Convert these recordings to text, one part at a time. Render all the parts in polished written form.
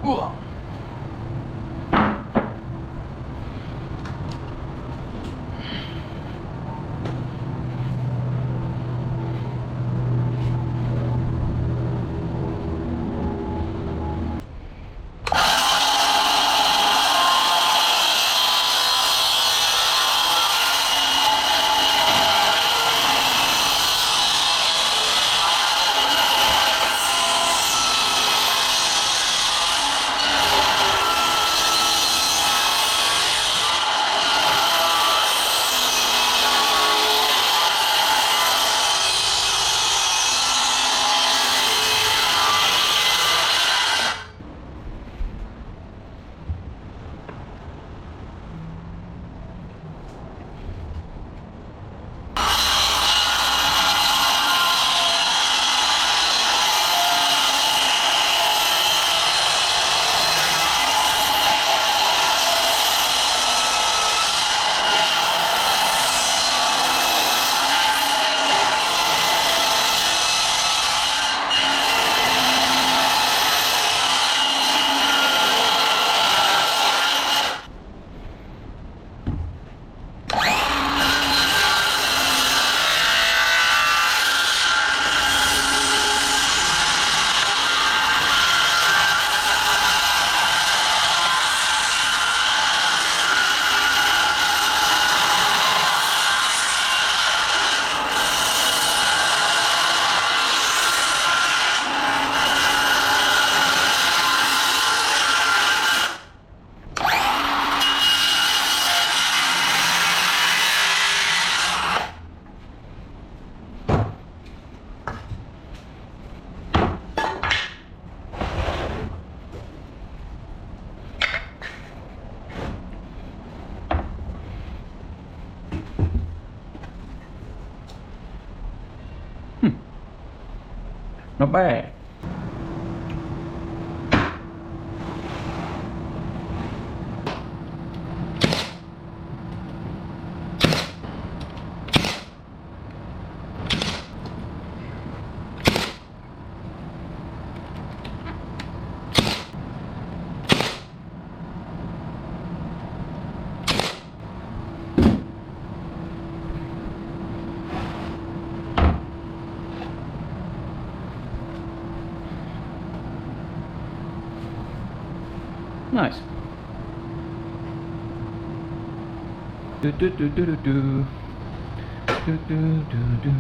우와. Not bad. Nice. Do do do do do do. Do do do do.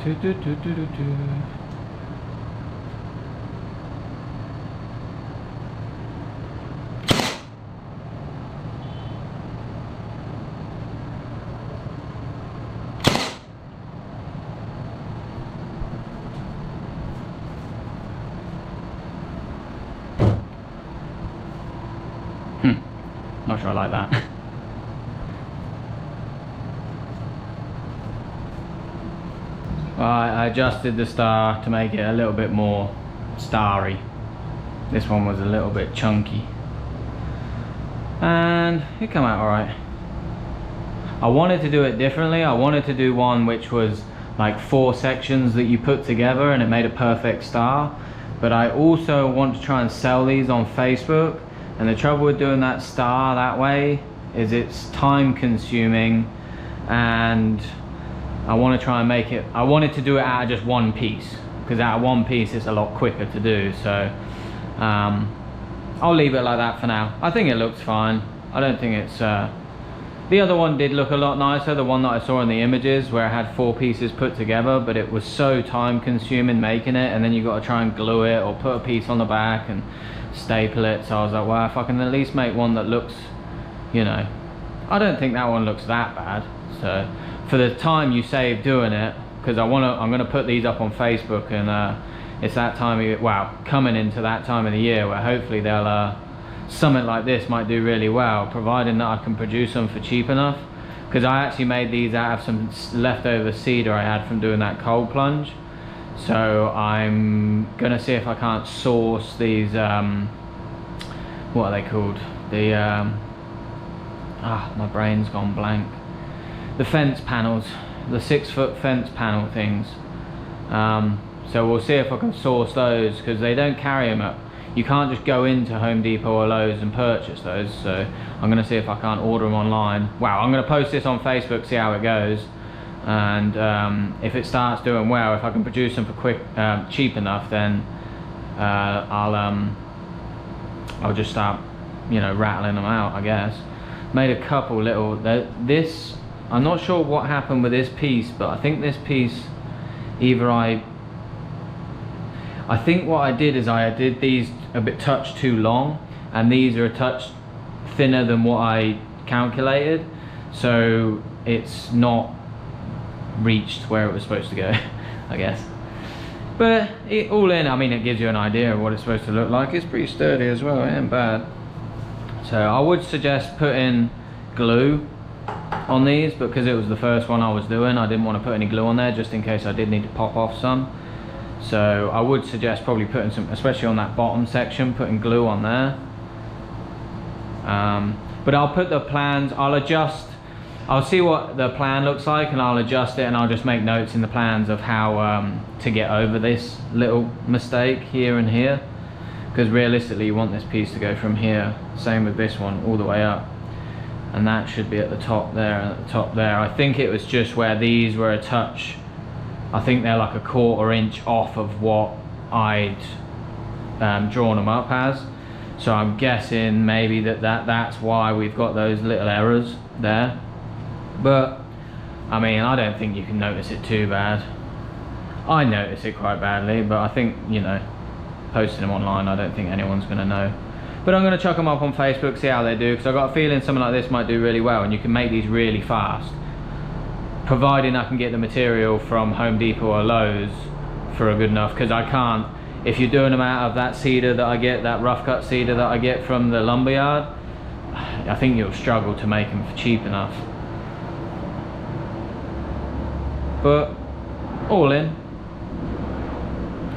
Do do do do do do. Not sure I like that. I adjusted the star to make it a little bit more starry. This one was a little bit chunky. And it came out alright. I wanted to do it differently. I wanted to do one which was like 4 sections that you put together and it made a perfect star. But I also want to try and sell these on Facebook. And the trouble with doing that star that way is it's time consuming, and I want to try and make it, I wanted to do it out of just one piece, because out of one piece it's a lot quicker to do. So I'll leave it like that for now. I think it looks fine. I don't think it's the other one did look a lot nicer, the one that I saw in the images where it had 4 pieces put together, but it was so time consuming making it, and then you got to try and glue it or put a piece on the back and staple it. So I was like, well, if I can at least make one that looks, you know, I don't think that one looks that bad. So for the time you save doing it, because I'm gonna put these up on Facebook, and it's that time of, wow, coming into that time of the year where hopefully they'll something like this might do really well, providing that I can produce them for cheap enough. Because I actually made these out of some leftover cedar I had from doing that cold plunge. So I'm gonna see if I can't source these what are they called, the my brain's gone blank, the fence panels, the 6-foot fence panel things. So we'll see if I can source those, because they don't carry them up. You can't just go into Home Depot or Lowe's and purchase those. So I'm gonna see if I can't order them online. Wow, I'm gonna post this on Facebook, see how it goes. And if it starts doing well, if I can produce them for cheap enough, then I'll just start, you know, rattling them out, I guess. Made a couple little, this, I'm not sure what happened with this piece, but I think this piece, either I think what I did is I did these a bit touch too long, and these are a touch thinner than what I calculated, so it's not reached where it was supposed to go, I guess. But all in, I mean, it gives you an idea of what it's supposed to look like. It's pretty sturdy as well, it ain't bad. So I would suggest putting glue on these, because it was the first one I was doing. I didn't want to put any glue on there just in case I did need to pop off some. So I would suggest probably putting some, especially on that bottom section, putting glue on there. But I'll put the plans, I'll see what the plan looks like and I'll adjust it, and I'll just make notes in the plans of how to get over this little mistake here and here, because realistically you want this piece to go from here, same with this one, all the way up, and that should be at the top there and at the top there. I think it was just where these were a touch, I think they're like a 1/4 inch off of what I'd drawn them up as, so I'm guessing maybe that's why we've got those little errors there. But I mean, I don't think you can notice it too bad. I notice it quite badly, but I think, you know, posting them online, I don't think anyone's going to know. But I'm going to chuck them up on Facebook, see how they do, because I've got a feeling something like this might do really well, and you can make these really fast, providing I can get the material from Home Depot or Lowe's for a good enough, because I can't, if you're doing them out of that cedar that I get, that rough cut cedar that I get from the lumberyard, I think you'll struggle to make them for cheap enough. But all in,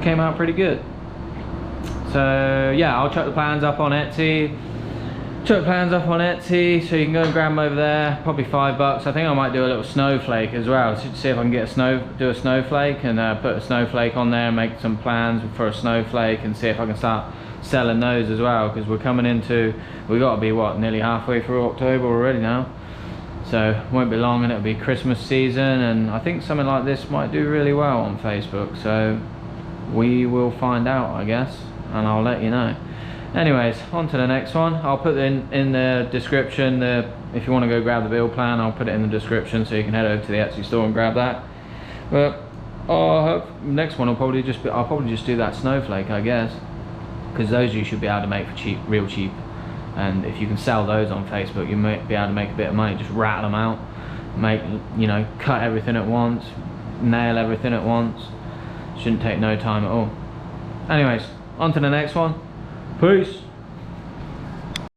came out pretty good. So yeah, I'll chuck the plans up on Etsy. So you can go and grab them over there. Probably $5. I think I might do a little snowflake as well. So see if I can get do a snowflake and put a snowflake on there and make some plans for a snowflake, and see if I can start selling those as well, because we're coming into, we got to be what, nearly halfway through October already now. So won't be long and it'll be Christmas season, and I think something like this might do really well on Facebook. So we will find out, I guess, and I'll let you know. Anyways, on to the next one. I'll put in the description, if you want to go grab the build plan, I'll put it in the description so you can head over to the Etsy store and grab that. But next one will probably just be, I'll probably just do that snowflake, I guess, because those you should be able to make for cheap, real cheap. And if you can sell those on Facebook, you might be able to make a bit of money. Just rattle them out, make, you know, cut everything at once, nail everything at once. Shouldn't take no time at all. Anyways, on to the next one. Peace.